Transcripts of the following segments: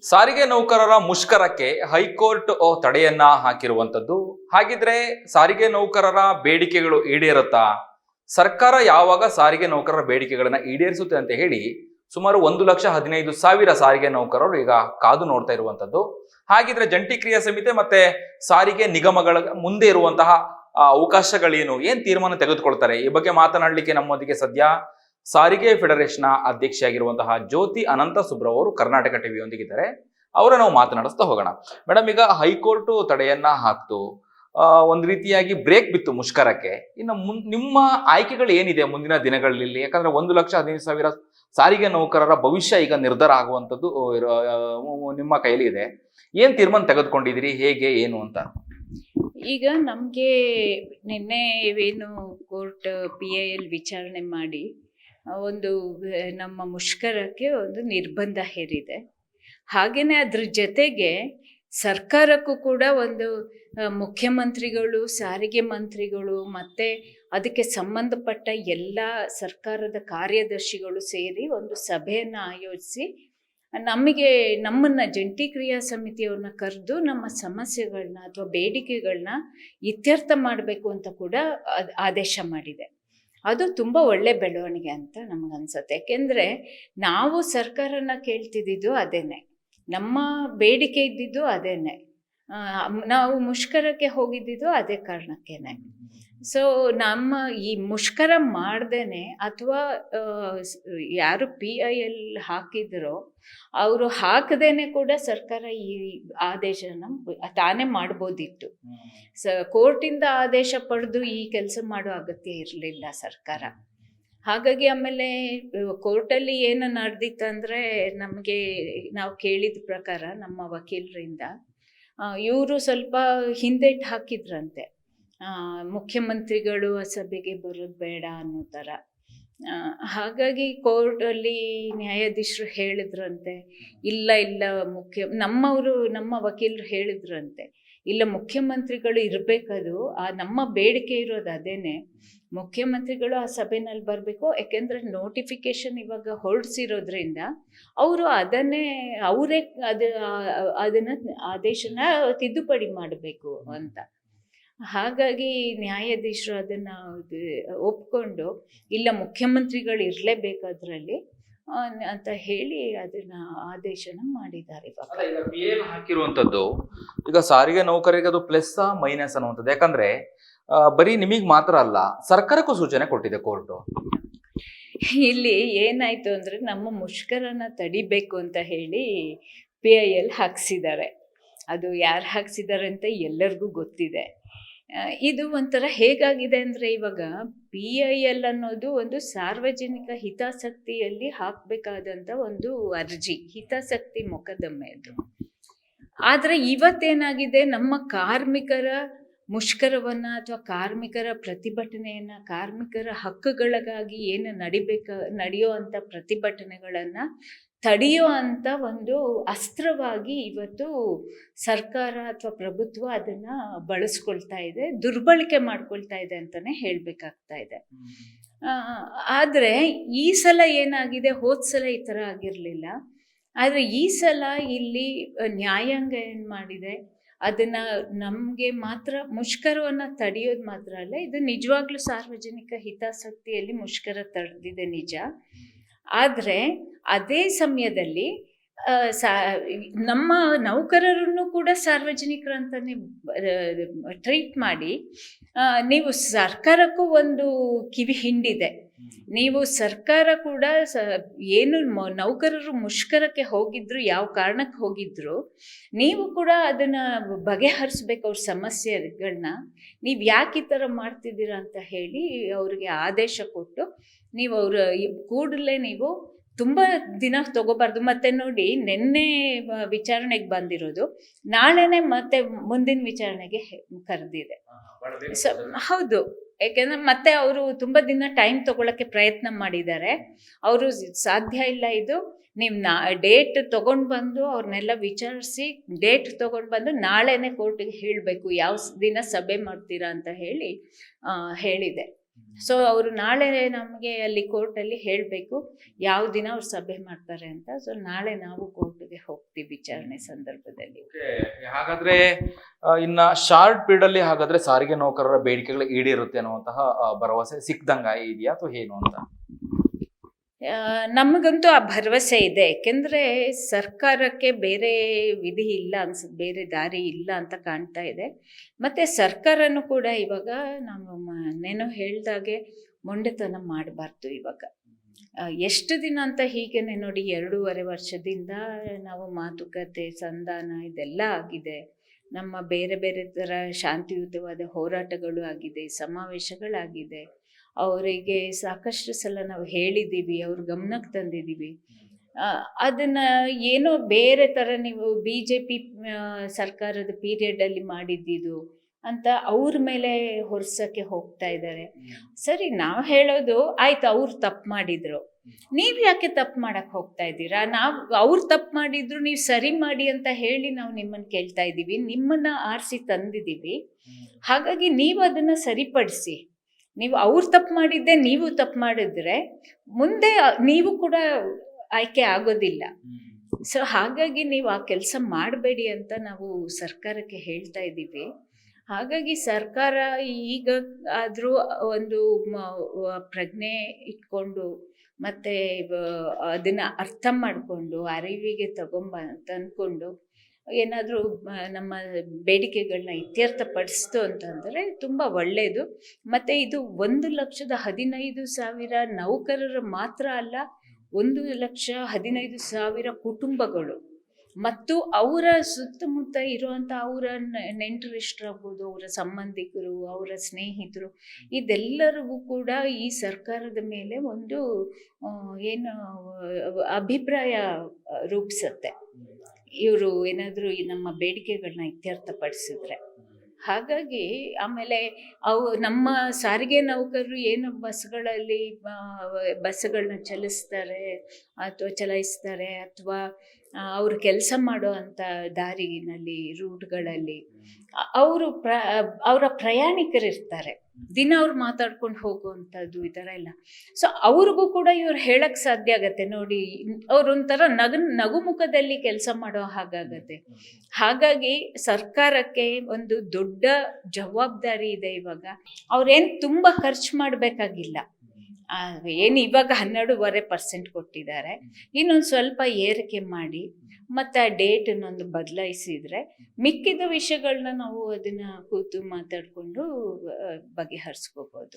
ಸಾರಿಗೆ ನೌಕರರ ಮುಷ್ಕರಕ್ಕೆ ಹೈಕೋರ್ಟ್ ತಡೆಯನ್ನ ಹಾಕಿರುವಂತದ್ದು. ಹಾಗಿದ್ರೆ ಸಾರಿಗೆ ನೌಕರರ ಬೇಡಿಕೆಗಳು ಈಡೇರುತ್ತಾ? ಸರ್ಕಾರ ಯಾವಾಗ ಸಾರಿಗೆ ನೌಕರರ ಬೇಡಿಕೆಗಳನ್ನ ಈಡೇರಿಸುತ್ತೆ ಅಂತ ಹೇಳಿ ಸುಮಾರು 1,15,000 ಸಾರಿಗೆ ನೌಕರರು ಈಗ ಕಾದು ನೋಡ್ತಾ ಇರುವಂತದ್ದು. ಹಾಗಿದ್ರೆ ಜಂಟಿ ಕ್ರಿಯಾ ಸಮಿತಿ ಮತ್ತೆ ಸಾರಿಗೆ ನಿಗಮಗಳ ಮುಂದೆ ಇರುವಂತಹ ಅವಕಾಶಗಳೇನು, ಏನ್ ತೀರ್ಮಾನ ತೆಗೆದುಕೊಳ್ತಾರೆ, ಈ ಬಗ್ಗೆ ಮಾತನಾಡಲಿಕ್ಕೆ ನಮ್ಮೊಂದಿಗೆ ಸದ್ಯ ಸಾರಿಗೆ ಫೆಡರೇಷನ್ ಅಧ್ಯಕ್ಷೆಯಾಗಿರುವಂತಹ ಜ್ಯೋತಿ ಅನಂತ ಸುಬ್ರವ್ ಅವರು ಕರ್ನಾಟಕ ಟಿವಿಯೊಂದಿಗಿದ್ದಾರೆ. ಅವರ ನಾವು ಮಾತನಾಡಿಸ್ತಾ ಹೋಗೋಣ. ಮೇಡಮ್, ಈಗ ಹೈಕೋರ್ಟ್ ತಡೆಯನ್ನ ಹಾಕ್ತು, ಒಂದು ರೀತಿಯಾಗಿ ಬ್ರೇಕ್ ಬಿತ್ತು ಮುಷ್ಕರಕ್ಕೆ. ಇನ್ನು ನಿಮ್ಮ ಆಯ್ಕೆಗಳು ಏನಿದೆ ಮುಂದಿನ ದಿನಗಳಲ್ಲಿ? ಯಾಕಂದ್ರೆ 1,15,000 ಸಾರಿಗೆ ನೌಕರರ ಭವಿಷ್ಯ ಈಗ ನಿರ್ಧಾರ ಆಗುವಂಥದ್ದು ನಿಮ್ಮ ಕೈಲಿ ಇದೆ. ಏನ್ ತೀರ್ಮಾನ ತೆಗೆದುಕೊಂಡಿದ್ದೀರಿ, ಹೇಗೆ ಏನು ಅಂತ? ಈಗ ನಮಗೆ ನಿನ್ನೆ ಏನು ಕೋರ್ಟ್ PIL ವಿಚಾರಣೆ ಮಾಡಿ ಒಂದು ನಮ್ಮ ಮುಷ್ಕರಕ್ಕೆ ಒಂದು ನಿರ್ಬಂಧ ಹೇರಿದೆ. ಹಾಗೆಯೇ ಅದ್ರ ಜೊತೆಗೆ ಸರ್ಕಾರಕ್ಕೂ ಕೂಡ ಒಂದು ಮುಖ್ಯಮಂತ್ರಿಗಳು, ಸಾರಿಗೆ ಮಂತ್ರಿಗಳು ಮತ್ತು ಅದಕ್ಕೆ ಸಂಬಂಧಪಟ್ಟ ಎಲ್ಲ ಸರ್ಕಾರದ ಕಾರ್ಯದರ್ಶಿಗಳು ಸೇರಿ ಒಂದು ಸಭೆಯನ್ನು ಆಯೋಜಿಸಿ ನಮ್ಮನ್ನು ಜಂಟಿ ಕ್ರಿಯಾ ಸಮಿತಿಯವ್ರನ್ನ ಕರೆದು ನಮ್ಮ ಸಮಸ್ಯೆಗಳನ್ನ ಅಥವಾ ಬೇಡಿಕೆಗಳನ್ನ ಇತ್ಯರ್ಥ ಮಾಡಬೇಕು ಅಂತ ಕೂಡ ಆದೇಶ ಮಾಡಿದೆ. ಅದು ತುಂಬ ಒಳ್ಳೆ ಬೆಳವಣಿಗೆ ಅಂತ ನಮಗನ್ಸುತ್ತೆ. ಯಾಕೆಂದರೆ ನಾವು ಸರ್ಕಾರನ ಕೇಳ್ತಿದ್ದಿದ್ದು ಅದೇನೆ, ನಮ್ಮ ಬೇಡಿಕೆ ಇದ್ದಿದ್ದು ಅದೇನೆ, ನಾವು ಮುಷ್ಕರಕ್ಕೆ ಹೋಗಿದ್ದಿದ್ದು ಅದೇ ಕಾರಣಕ್ಕೇನೆ. ಸೊ ನಮ್ಮ ಈ ಮುಷ್ಕರ ಮಾಡ್ದೇನೆ ಅಥವಾ ಯಾರು PIL ಹಾಕಿದ್ರೋ ಅವರು ಹಾಕದೇನೆ ಕೂಡ ಸರ್ಕಾರ ಈ ಆದೇಶನ ತಾನೇ ಮಾಡ್ಬೋದಿತ್ತು. ಕೋರ್ಟಿಂದ ಆದೇಶ ಪಡೆದು ಈ ಕೆಲಸ ಮಾಡೋ ಅಗತ್ಯ ಇರಲಿಲ್ಲ ಸರ್ಕಾರ. ಹಾಗಾಗಿ ಆಮೇಲೆ ಕೋರ್ಟಲ್ಲಿ ಏನು ನಡೆದಿತ್ತಂದರೆ, ನಮಗೆ ನಾವು ಕೇಳಿದ ಪ್ರಕಾರ ನಮ್ಮ ವಕೀಲರಿಂದ ಇವರು ಸ್ವಲ್ಪ ಹಿಂದೇಟು ಹಾಕಿದ್ರಂತೆ, ಮುಖ್ಯಮಂತ್ರಿಗಳು ಆ ಸಭೆಗೆ ಬರೋದು ಬೇಡ ಅನ್ನೋ ಥರ. ಹಾಗಾಗಿ ಕೋರ್ಟಲ್ಲಿ ನ್ಯಾಯಾಧೀಶರು ಹೇಳಿದ್ರಂತೆ, ಇಲ್ಲ ನಮ್ಮ ವಕೀಲರು ಹೇಳಿದ್ರಂತೆ, ಇಲ್ಲ ಮುಖ್ಯಮಂತ್ರಿಗಳು ಇರಬೇಕದು, ನಮ್ಮ ಬೇಡಿಕೆ ಇರೋದು ಅದೇನೆ, ಮುಖ್ಯಮಂತ್ರಿಗಳು ಆ ಸಭೆನಲ್ಲಿ ಬರಬೇಕು. ಯಾಕೆಂದರೆ ನೋಟಿಫಿಕೇಶನ್ ಇವಾಗ ಹೊರಡಿಸಿರೋದ್ರಿಂದ ಅವರು ಅವರೇ ಅದನ್ನು ಆದೇಶನ ತಿದ್ದುಪಡಿ ಮಾಡಬೇಕು ಅಂತ. ಹಾಗಾಗಿ ನ್ಯಾಯಾಧೀಶರು ಅದನ್ನು ಒಪ್ಕೊಂಡು ಇಲ್ಲ ಮುಖ್ಯಮಂತ್ರಿಗಳು ಇರಲೇಬೇಕಾದ್ರಲ್ಲಿ ಅಂತ ಹೇಳಿ ಅದನ್ನ ಆದೇಶನ ಮಾಡಿದ್ದಾರೆ. ಹಾಕಿರುವಂತದ್ದು ಈಗ ಸಾರಿಗೆ ನೌಕರಿಗೆ ಅದು ಪ್ಲಸ್ ಮೈನಸ್ ಅನ್ನುವಂಥದ್ದು. ಯಾಕಂದ್ರೆ ಬರೀ ನಿಮಗೆ ಮಾತ್ರ ಅಲ್ಲ, ಸರ್ಕಾರಕ್ಕೂ ಸೂಚನೆ ಕೊಟ್ಟಿದೆ ಕೋರ್ಟು. ಇಲ್ಲಿ ಏನಾಯ್ತು ಅಂದ್ರೆ, ನಮ್ಮ ಮುಷ್ಕರನ ತಡಿಬೇಕು ಅಂತ ಹೇಳಿ PIL ಹಾಕ್ಸಿದ್ದಾರೆ. ಅದು ಯಾರು ಹಾಕ್ಸಿದ್ದಾರೆ ಅಂತ ಎಲ್ಲರಿಗೂ ಗೊತ್ತಿದೆ. ಇದು ಒಂಥರ ಹೇಗಾಗಿದೆ ಅಂದರೆ, ಇವಾಗ PIL ಅನ್ನೋದು ಒಂದು ಸಾರ್ವಜನಿಕ ಹಿತಾಸಕ್ತಿಯಲ್ಲಿ ಹಾಕಬೇಕಾದಂಥ ಒಂದು ಅರ್ಜಿ, ಹಿತಾಸಕ್ತಿ ಮೊಕದ್ದಮೆ ಅದು. ಆದರೆ ಇವತ್ತೇನಾಗಿದೆ, ನಮ್ಮ ಕಾರ್ಮಿಕರ ಮುಷ್ಕರವನ್ನು ಅಥವಾ ಕಾರ್ಮಿಕರ ಪ್ರತಿಭಟನೆಯನ್ನು, ಕಾರ್ಮಿಕರ ಹಕ್ಕುಗಳಿಗಾಗಿ ಏನು ನಡೆಯೋ ಅಂಥ ಪ್ರತಿಭಟನೆಗಳನ್ನು ತಡೆಯೋ ಅಂಥ ಒಂದು ಅಸ್ತ್ರವಾಗಿ ಇವತ್ತು ಸರ್ಕಾರ ಅಥವಾ ಪ್ರಭುತ್ವ ಅದನ್ನು ಬಳಸ್ಕೊಳ್ತಾ ಇದೆ, ದುರ್ಬಳಕೆ ಮಾಡ್ಕೊಳ್ತಾ ಇದೆ ಅಂತಲೇ ಹೇಳಬೇಕಾಗ್ತಾ ಇದೆ. ಆದರೆ ಈ ಸಲ ಏನಾಗಿದೆ, ಹೋದ ಸಲ ಈ ಥರ ಆಗಿರಲಿಲ್ಲ. ಆದರೆ ಈ ಸಲ ಇಲ್ಲಿ ನ್ಯಾಯಾಂಗ ಏನು ಮಾಡಿದೆ, ಅದನ್ನು ನಮಗೆ ಮಾತ್ರ ಮುಷ್ಕರವನ್ನು ತಡೆಯೋದು ಮಾತ್ರ ಅಲ್ಲ, ಇದು ನಿಜವಾಗ್ಲೂ ಸಾರ್ವಜನಿಕ ಹಿತಾಸಕ್ತಿಯಲ್ಲಿ ಮುಷ್ಕರ ತಡೆದಿದೆ ನಿಜ. ಆದರೆ ಅದೇ ಸಮಯದಲ್ಲಿ ನಮ್ಮ ನೌಕರರನ್ನು ಕೂಡ ಸಾರ್ವಜನಿಕರು ಅಂತಲೇ ಟ್ರೀಟ್ ಮಾಡಿ, ನೀವು ಸರ್ಕಾರಕ್ಕೂ ಒಂದು ಕಿವಿ ಹಿಂಡಿದೆ. ನೀವು ಸರ್ಕಾರ ಕೂಡ ಏನು ನೌಕರರು ಮುಷ್ಕರಕ್ಕೆ ಹೋಗಿದ್ರು, ಯಾವ ಕಾರಣಕ್ಕೆ ಹೋಗಿದ್ರು, ನೀವು ಕೂಡ ಅದನ್ನು ಬಗೆಹರಿಸ್ಬೇಕು ಅವ್ರ ಸಮಸ್ಯೆಗಳನ್ನ. ನೀವು ಯಾಕೆ ಈ ಥರ ಮಾಡ್ತಿದ್ದೀರಾ ಅಂತ ಹೇಳಿ ಅವ್ರಿಗೆ ಆದೇಶ ಕೊಟ್ಟು, ನೀವು ಕೂಡಲೇ ನೀವು ತುಂಬ ದಿನ ತಗೋಬಾರ್ದು. ಮತ್ತು ನೋಡಿ, ನಿನ್ನೆ ವಿಚಾರಣೆಗೆ ಬಂದಿರೋದು, ನಾಳೆನೇ ಮತ್ತೆ ಮುಂದಿನ ವಿಚಾರಣೆಗೆ ಕರೆದಿದೆ. ಹೌದು, ಯಾಕೆಂದರೆ ಮತ್ತೆ ಅವರು ತುಂಬ ದಿನ ಟೈಮ್ ತಗೊಳ್ಳೋಕ್ಕೆ ಪ್ರಯತ್ನ ಮಾಡಿದ್ದಾರೆ. ಅವರು ಸಾಧ್ಯ ಇಲ್ಲ, ಇದು ನೀವು ಡೇಟ್ ತೊಗೊಂಡು ಬಂದು ಅವ್ರನ್ನೆಲ್ಲ ವಿಚಾರಿಸಿ ಡೇಟ್ ತೊಗೊಂಡು ಬಂದು ನಾಳೆನೇ ಕೋರ್ಟಿಗೆ ಹೇಳಬೇಕು ಯಾವ ದಿನ ಸಭೆ ಮಾಡ್ತೀರಾ ಅಂತ ಹೇಳಿದೆ. ಸೊ ಅವರು ನಾಳೆ ನಮಗೆ ಅಲ್ಲಿ ಕೋರ್ಟಲ್ಲಿ ಹೇಳಬೇಕು ಯಾವ ದಿನ ಅವ್ರು ಸಭೆ ಮಾಡ್ತಾರೆ ಅಂತ. ಸೊ ನಾಳೆ ನಾವು ಕೋರ್ಟ್ಗೆ ಹೋಗ್ತೀವಿ ವಿಚಾರಣೆ ಸಂದರ್ಭದಲ್ಲಿ. ಹಾಗಾದ್ರೆ ಇನ್ನ ಶಾರ್ಟ್ ಪೀರಿಯಡ್ ಅಲ್ಲಿ ಹಾಗಾದ್ರೆ ಸಾರಿಗೆ ನೌಕರರ ಬೇಡಿಕೆಗಳು ಈಡೇರುತ್ತೆ ಅನ್ನುವಂತಹ ಭರವಸೆ ಸಿಕ್ದಂಗ ಇದೆಯಾ ಅಥವಾ ಏನು ಅಂತ? ನಮಗಂತೂ ಆ ಭರವಸೆ ಇದೆ. ಯಾಕೆಂದರೆ ಸರ್ಕಾರಕ್ಕೆ ಬೇರೆ ವಿಧಿ ಇಲ್ಲ ಅನ್ಸುತ್ತೆ, ಬೇರೆ ದಾರಿ ಇಲ್ಲ ಅಂತ ಕಾಣ್ತಾ ಇದೆ. ಮತ್ತು ಸರ್ಕಾರನೂ ಕೂಡ ಇವಾಗ ನಾವು ಮನೇನೋ ಹೇಳ್ದಾಗೆ ಮೊಂಡೆತನ ಮಾಡಬಾರ್ದು. ಇವಾಗ ಎಷ್ಟು ದಿನ ಅಂತ ಹೀಗೇನೆ ನೋಡಿ 2.5 ವರ್ಷದಿಂದ ನಾವು ಮಾತುಕತೆ ಸಂಧಾನ ಇದೆಲ್ಲ ಆಗಿದೆ. ನಮ್ಮ ಬೇರೆ ಬೇರೆ ಥರ ಶಾಂತಿಯುತವಾದ ಹೋರಾಟಗಳು ಆಗಿದೆ, ಸಮಾವೇಶಗಳಾಗಿದೆ. ಅವರಿಗೆ ಸಾಕಷ್ಟು ಸಲ ನಾವು ಹೇಳಿದ್ದೀವಿ, ಅವ್ರ ಗಮನಕ್ಕೆ ತಂದಿದ್ದೀವಿ. ಅದನ್ನು ಏನೋ ಬೇರೆ ಥರ ನೀವು BJP ಸರ್ಕಾರದ ಪೀರಿಯಡಲ್ಲಿ ಮಾಡಿದ್ದಿದ್ದು ಅಂತ ಅವ್ರ ಮೇಲೆ ಹೊರ್ಸೋಕ್ಕೆ ಹೋಗ್ತಾ ಇದ್ದಾರೆ. ಸರಿ, ನಾವು ಹೇಳೋದು ಆಯ್ತು, ಅವ್ರು ತಪ್ಪು ಮಾಡಿದ್ರು, ನೀವು ಯಾಕೆ ತಪ್ಪು ಮಾಡೋಕ್ಕೆ ಹೋಗ್ತಾ ಇದ್ದೀರಾ? ನಾವು ಅವ್ರು ತಪ್ಪು ಮಾಡಿದ್ರು ನೀವು ಸರಿ ಮಾಡಿ ಅಂತ ಹೇಳಿ ನಾವು ನಿಮ್ಮನ್ನು ಕೇಳ್ತಾ ಇದ್ದೀವಿ, ನಿಮ್ಮನ್ನು ಆರಿಸಿ ತಂದಿದ್ದೀವಿ. ಹಾಗಾಗಿ ನೀವು ಅದನ್ನು ಸರಿಪಡಿಸಿ. ನೀವು ಅವ್ರು ತಪ್ಪು ಮಾಡಿದ್ದೆ ನೀವು ತಪ್ಪು ಮಾಡಿದ್ರೆ ಮುಂದೆ ನೀವು ಕೂಡ ಆಯ್ಕೆ ಆಗೋದಿಲ್ಲ. ಸೊ ಹಾಗಾಗಿ ನೀವು ಆ ಕೆಲಸ ಮಾಡಬೇಡಿ ಅಂತ ನಾವು ಸರ್ಕಾರಕ್ಕೆ ಹೇಳ್ತಾ ಇದ್ದೀವಿ. ಹಾಗಾಗಿ ಸರ್ಕಾರ ಈಗ ಆದರೂ ಒಂದು ಪ್ರಜ್ಞೆ ಇಟ್ಕೊಂಡು ಮತ್ತು ಅದನ್ನು ಅರ್ಥ ಮಾಡಿಕೊಂಡು ಅರಿವಿಗೆ ತಂದ್ಕೊಂಡು ಏನಾದರೂ ನಮ್ಮ ಬೇಡಿಕೆಗಳನ್ನ ಇತ್ಯರ್ಥಪಡಿಸ್ತು ಅಂತಂದರೆ ತುಂಬ ಒಳ್ಳೆಯದು. ಮತ್ತು ಇದು 1,15,000 ನೌಕರರು ಮಾತ್ರ ಅಲ್ಲ, 1,15,000 ಕುಟುಂಬಗಳು ಮತ್ತು ಅವರ ಸುತ್ತಮುತ್ತ ಇರುವಂಥ ಅವರ ನೆಂಟರಿಷ್ಟರಾಗ್ಬೋದು, ಅವರ ಸಂಬಂಧಿಕರು, ಅವರ ಸ್ನೇಹಿತರು, ಇದೆಲ್ಲರಿಗೂ ಕೂಡ ಈ ಸರ್ಕಾರದ ಮೇಲೆ ಒಂದು ಏನು ಅಭಿಪ್ರಾಯ ರೂಪಿಸುತ್ತೆ ಇವರು ಏನಾದರೂ ನಮ್ಮ ಬೇಡಿಕೆಗಳನ್ನ ಇತ್ಯರ್ಥಪಡಿಸಿದ್ರೆ. ಹಾಗಾಗಿ ಆಮೇಲೆ ನಮ್ಮ ಸಾರಿಗೆ ನೌಕರರು ಏನು ಬಸ್ಸುಗಳನ್ನ ಚಲಾಯಿಸ್ತಾರೆ ಅಥವಾ ಅವರು ಕೆಲಸ ಮಾಡೋ ಅಂಥ ದಾರಿನಲ್ಲಿ ರೂಟ್ಗಳಲ್ಲಿ ಅವರ ಪ್ರಯಾಣಿಕರಿರ್ತಾರೆ, ದಿನ ಅವ್ರು ಮಾತಾಡ್ಕೊಂಡು ಹೋಗುವಂಥದ್ದು ಈ ಥರ ಎಲ್ಲ. ಸೊ ಅವ್ರಿಗೂ ಕೂಡ ಇವ್ರು ಹೇಳಕ್ಕೆ ಸಾಧ್ಯ ಆಗತ್ತೆ. ನೋಡಿ, ಅವ್ರೊಂಥರ ನಗುಮುಖದಲ್ಲಿ ಕೆಲಸ ಮಾಡೋ ಹಾಗಾಗತ್ತೆ. ಹಾಗಾಗಿ ಸರ್ಕಾರಕ್ಕೆ ಒಂದು ದೊಡ್ಡ ಜವಾಬ್ದಾರಿ ಇದೆ. ಇವಾಗ ಅವ್ರೇನು ತುಂಬ ಖರ್ಚು ಮಾಡಬೇಕಾಗಿಲ್ಲ. ಏನು ಇವಾಗ 12.5% ಕೊಟ್ಟಿದ್ದಾರೆ, ಇನ್ನೊಂದು ಸ್ವಲ್ಪ ಏರಿಕೆ ಮಾಡಿ ಮತ್ತು ಆ ಡೇಟನ್ನೊಂದು ಬದಲಾಯಿಸಿದರೆ ಮಿಕ್ಕಿದ ವಿಷಯಗಳನ್ನ ನಾವು ಅದನ್ನು ಕೂತು ಮಾತಾಡಿಕೊಂಡು ಬಗೆಹರಿಸ್ಕೋಬೋದು.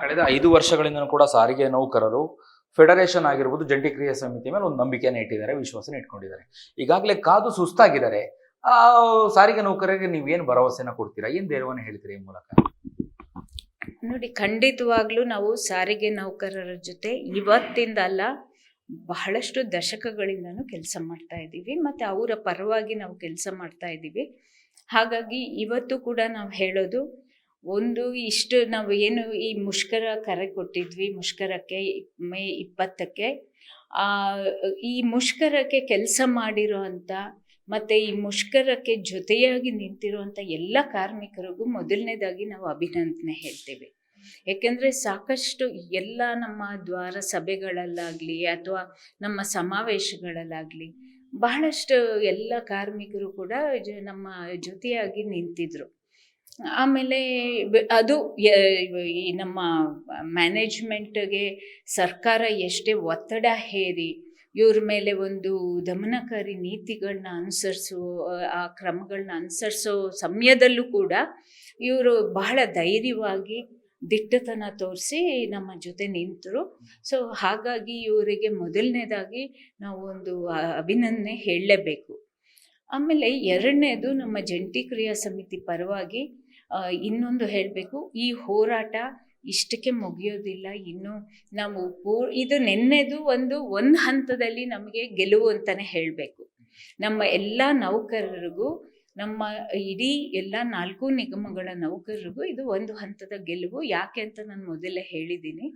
ಕಳೆದ 5 ವರ್ಷಗಳಿಂದ ಕೂಡ ಸಾರಿಗೆ ನೌಕರರು ಫೆಡರೇಷನ್ ಆಗಿರ್ಬೋದು, ಜಂಟಿ ಕ್ರಿಯಾ ಸಮಿತಿ ಮೇಲೆ ಒಂದು ನಂಬಿಕೆಯನ್ನು ಇಟ್ಟಿದ್ದಾರೆ, ವಿಶ್ವಾಸನ ಇಟ್ಕೊಂಡಿದ್ದಾರೆ. ಈಗಾಗಲೇ ಕಾದು ಸುಸ್ತಾಗಿದ್ದಾರೆ. ಆ ಸಾರಿಗೆ ನೌಕರರಿಗೆ ನೀವೇನು ಭರವಸೆನ ಕೊಡ್ತೀರಾ, ಏನು ಧೈರ್ಯವನ್ನು ಹೇಳ್ತೀರಾ ಈ ಮೂಲಕ? ನೋಡಿ, ಖಂಡಿತವಾಗ್ಲೂ ನಾವು ಸಾರಿಗೆ ನೌಕರರ ಜೊತೆ ಇವತ್ತಿಂದ ಅಲ್ಲ, ಬಹಳಷ್ಟು ದಶಕಗಳಿಂದನೂ ಕೆಲಸ ಮಾಡ್ತಾ ಇದ್ದೀವಿ ಮತ್ತು ಅವರ ಪರವಾಗಿ ನಾವು ಕೆಲಸ ಮಾಡ್ತಾ ಇದ್ದೀವಿ. ಹಾಗಾಗಿ ಇವತ್ತು ಕೂಡ ನಾವು ಹೇಳೋದು ಇಷ್ಟು ನಾವು ಏನು ಈ ಮುಷ್ಕರ ಕರೆ ಕೊಟ್ಟಿದ್ವಿ, ಮುಷ್ಕರಕ್ಕೆ ಮೇ 20ಕ್ಕೆ ಈ ಮುಷ್ಕರಕ್ಕೆ ಕೆಲಸ ಮಾಡಿರೋ ಅಂಥ ಮತ್ತು ಈ ಮುಷ್ಕರಕ್ಕೆ ಜೊತೆಯಾಗಿ ನಿಂತಿರುವಂಥ ಎಲ್ಲ ಕಾರ್ಮಿಕರಿಗೂ ಮೊದಲನೇದಾಗಿ ನಾವು ಅಭಿನಂದನೆ ಹೇಳ್ತೇವೆ. ಏಕೆಂದರೆ ಸಾಕಷ್ಟು ಎಲ್ಲ ನಮ್ಮ ದ್ವಾರ ಸಭೆಗಳಲ್ಲಾಗಲಿ ಅಥವಾ ನಮ್ಮ ಸಮಾವೇಶಗಳಲ್ಲಾಗಲಿ ಬಹಳಷ್ಟು ಎಲ್ಲ ಕಾರ್ಮಿಕರು ಕೂಡ ನಮ್ಮ ಜೊತೆಯಾಗಿ ನಿಂತಿದ್ರು. ಆಮೇಲೆ ಅದು ಈ ನಮ್ಮ ಮ್ಯಾನೇಜ್ಮೆಂಟ್ಗೆ ಸರ್ಕಾರ ಎಷ್ಟೇ ಒತ್ತಡ ಹೇರಿ ಇವ್ರ ಮೇಲೆ ಒಂದು ದಮನಕಾರಿ ನೀತಿಗಳನ್ನ ಆ ಕ್ರಮಗಳನ್ನ ಅನುಸರಿಸೋ ಸಮಯದಲ್ಲೂ ಕೂಡ ಇವರು ಬಹಳ ಧೈರ್ಯವಾಗಿ ದಿಟ್ಟತನ ತೋರಿಸಿ ನಮ್ಮ ಜೊತೆ ನಿಂತರು. ಸೊ ಹಾಗಾಗಿ ಇವರಿಗೆ ಮೊದಲನೇದಾಗಿ ನಾವು ಒಂದು ಅಭಿನಂದನೆ ಹೇಳಲೇಬೇಕು. ಆಮೇಲೆ ಎರಡನೇದು, ನಮ್ಮ ಜಂಟಿ ಕ್ರಿಯಾ ಸಮಿತಿ ಪರವಾಗಿ ಇನ್ನೊಂದು ಹೇಳಬೇಕು, ಈ ಹೋರಾಟ ಇಷ್ಟಕ್ಕೆ ಮುಗಿಯೋದಿಲ್ಲ. ಇನ್ನು ನಾವು ಇದು ನೆನ್ನೆದು ಒಂದು ಹಂತದಲ್ಲಿ ನಮಗೆ ಗೆಲುವು ಅಂತಲೇ ಹೇಳಬೇಕು. ನಮ್ಮ ಎಲ್ಲ ನೌಕರರಿಗೂ, ನಮ್ಮ ಇಡೀ ಎಲ್ಲ 4 ನಿಗಮಗಳ ನೌಕರರಿಗೂ ಇದು ಒಂದು ಹಂತದ ಗೆಲುವು. ಯಾಕೆ ಅಂತ ನಾನು ಮೊದಲೇ ಹೇಳಿದ್ದೀನಿ.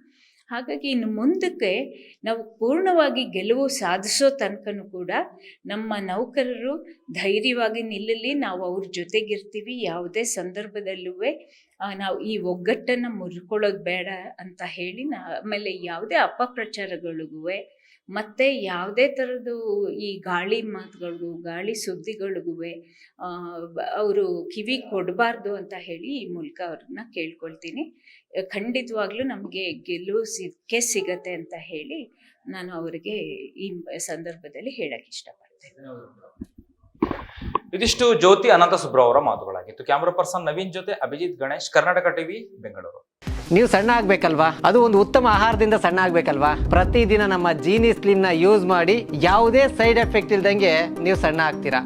ಹಾಗಾಗಿ ಇನ್ನು ಮುಂದಕ್ಕೆ ನಾವು ಪೂರ್ಣವಾಗಿ ಗೆಲುವು ಸಾಧಿಸೋ ತನಕನೂ ಕೂಡ ನಮ್ಮ ನೌಕರರು ಧೈರ್ಯವಾಗಿ ನಿಲ್ಲಲಿ, ನಾವು ಅವ್ರ ಜೊತೆಗಿರ್ತೀವಿ. ಯಾವುದೇ ಸಂದರ್ಭದಲ್ಲೂ ನಾವು ಈ ಒಗ್ಗಟ್ಟನ್ನು ಮುರ್ಕೊಳ್ಳೋದು ಬೇಡ ಅಂತ ಹೇಳಿ ಆಮೇಲೆ ಯಾವುದೇ ಅಪಪ್ರಚಾರಗಳಿಗೂ ಮತ್ತು ಯಾವುದೇ ಥರದ್ದು ಈ ಗಾಳಿ ಮಾತುಗಳಿಗೂ ಗಾಳಿ ಸುದ್ದಿಗಳಿಗೂ ಅವರು ಕಿವಿ ಕೊಡಬಾರ್ದು ಅಂತ ಹೇಳಿ ಈ ಮೂಲಕ ಅವ್ರನ್ನ ಕೇಳ್ಕೊಳ್ತೀನಿ. ಖಂಡಿತವಾಗ್ಲೂ ನಮಗೆ ಗೆಲುವು ಸಿಗತ್ತೆ ಅಂತ ಹೇಳಿ ನಾನು ಅವರಿಗೆ ಈ ಸಂದರ್ಭದಲ್ಲಿ ಹೇಳಕ್ಕೆ ಇಷ್ಟಪಡ್ತೇನೆ. ಇದಿಷ್ಟು ಜ್ಯೋತಿ ಅನಂತ ಸುಬ್ರಾವ್ ಅವರ ಮಾತುಗಳಾಗಿತ್ತು. ಕ್ಯಾಮ್ರಾ ಪರ್ಸನ್ ನವೀನ್ ಜೊತೆ ಅಭಿಜಿತ್ ಗಣೇಶ್, ಕರ್ನಾಟಕ ಟಿವಿ, ಬೆಂಗಳೂರು. ನೀವು ಸಣ್ಣ ಆಗ್ಬೇಕಲ್ವಾ? ಅದು ಒಂದು ಉತ್ತಮ ಆಹಾರದಿಂದ ಸಣ್ಣ ಆಗ್ಬೇಕಲ್ವಾ? ಪ್ರತಿದಿನ ನಮ್ಮ ಜೀನಿ ಸ್ಲಿಮ್ ನ ಯೂಸ್ ಮಾಡಿ ಯಾವುದೇ ಸೈಡ್ ಎಫೆಕ್ಟ್ ಇಲ್ದಂಗೆ ನೀವು ಸಣ್ಣ ಆಗ್ತೀರಾ.